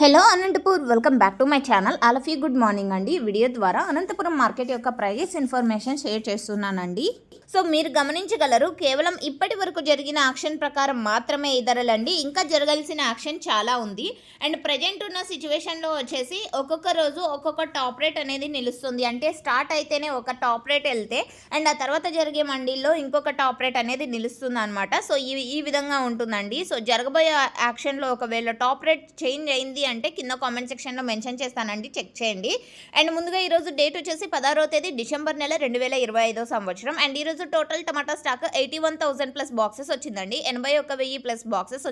Hello Anantapur, welcome back to my channel. All of you good morning అండి. Video ద్వారా Anantapuram market యొక్క price information share చేస్తున్నానండి. So మీరు గమనించగలరు, కేవలం ఇప్పటి వరకు జరిగిన యాక్షన్ ప్రకారం మాత్రమే ఈ ధరలండి. ఇంకా జరగాల్సిన యాక్షన్ చాలా ఉంది. అండ్ ప్రజెంట్ ఉన్న సిచ్యువేషన్లో వచ్చేసి ఒక్కొక్క రోజు ఒక్కొక్క టాప్ రేట్ అనేది నిలుస్తుంది. అంటే స్టార్ట్ అయితేనే ఒక టాప్ రేట్ వెళ్తే అండ్ ఆ తర్వాత జరిగే మండీల్లో ఇంకొక టాప్ రేట్ అనేది నిలుస్తుంది అనమాట. సో ఈ విధంగా ఉంటుందండి. సో జరగబోయే యాక్షన్లో ఒకవేళ టాప్ రేట్ చేంజ్ అయింది అంటే కింద కామెంట్ సెక్షన్లో మెన్షన్ చేస్తానండి, చెక్ చేయండి. అండ్ ముందుగా ఈరోజు డేట్ వచ్చేసి 16వ తేదీ డిసెంబర్ నెల 2025 సంవత్సరం. అండ్ ఈరోజు టోటల్ టమాటా స్టాక్ 81,000 ప్లస్ బాక్సెస్ వచ్చిందండి. 81,000 ప్లస్ బాక్సెస్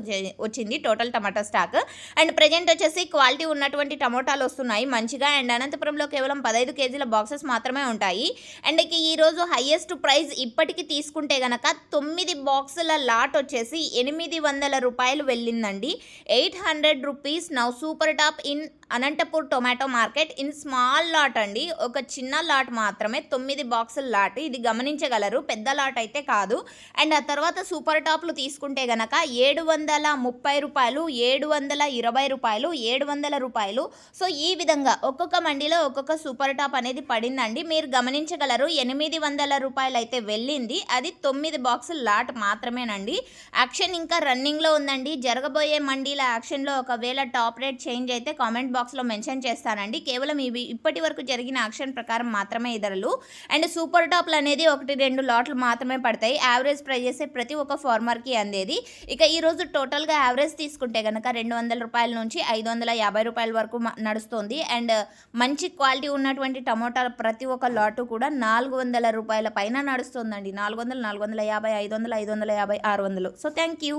వచ్చింది total tomato stock. And present వచ్చేసి క్వాలిటీ ఉన్నటువంటి టమోటాలు వస్తున్నాయి మంచిగా. అండ్ అనంతపురంలో కేవలం 15 కేజీల బాక్సెస్ మాత్రమే ఉంటాయి. అండ్ ఈరోజు హైయెస్ట్ ప్రైస్ ఇప్పటికి తీసుకుంటే గనక 9 బాక్సుల లాట్ వచ్చేసి 800 రూపాయలు వెళ్ళిందండి. 800 rupees now super top in Anantapur tomato market in small lot అండి. ఒక చిన్న లాట్ మాత్రమే, 9 బాక్సుల లాట్. ఇది గమనించగలరు, పెద్ద లాట్ అయితే కాదు. అండ్ ఆ తర్వాత సూపర్ టాప్లు తీసుకుంటే గనక 730 రూపాయలు, 720 రూపాయలు, 700 రూపాయలు. సో ఈ విధంగా ఒక్కొక్క మండీలో ఒక్కొక్క సూపర్ టాప్ అనేది పడిందండి. మీరు గమనించగలరు, 800 రూపాయలు అయితే వెళ్ళింది. అది 9 బాక్సుల లాట్ మాత్రమేనండి. యాక్షన్ ఇంకా రన్నింగ్లో ఉందండి. జరగబోయే మండీల యాక్షన్లో ఒకవేళ టాప్ రేట్ చేంజ్ అయితే కామెంట్ బాక్స్లో మెన్షన్ చేస్తానండి. కేవలం ఇవి ఇప్పటి వరకు జరిగిన యాక్షన్ ప్రకారం మాత్రమే ఈ ధరలు. అండ్ సూపర్ టాప్లు అనేది 1-2 లాట్లు మాత్రమే పడతాయి. యావరేజ్ ప్రైజెస్ ప్రతి ఒక్క ఫార్మర్కి అందేది. ఇక ఈరోజు టోటల్గా యావరేజ్ తీసుకుంటే కనుక 200 రూపాయల నుంచి 550 రూపాయల వరకు నడుస్తుంది. అండ్ మంచి క్వాలిటీ ఉన్నటువంటి టమోటాల ప్రతి ఒక్క లాటు కూడా 400 రూపాయల పైన నడుస్తుందండి. 400, 450, 500, 550, 600. So thank you.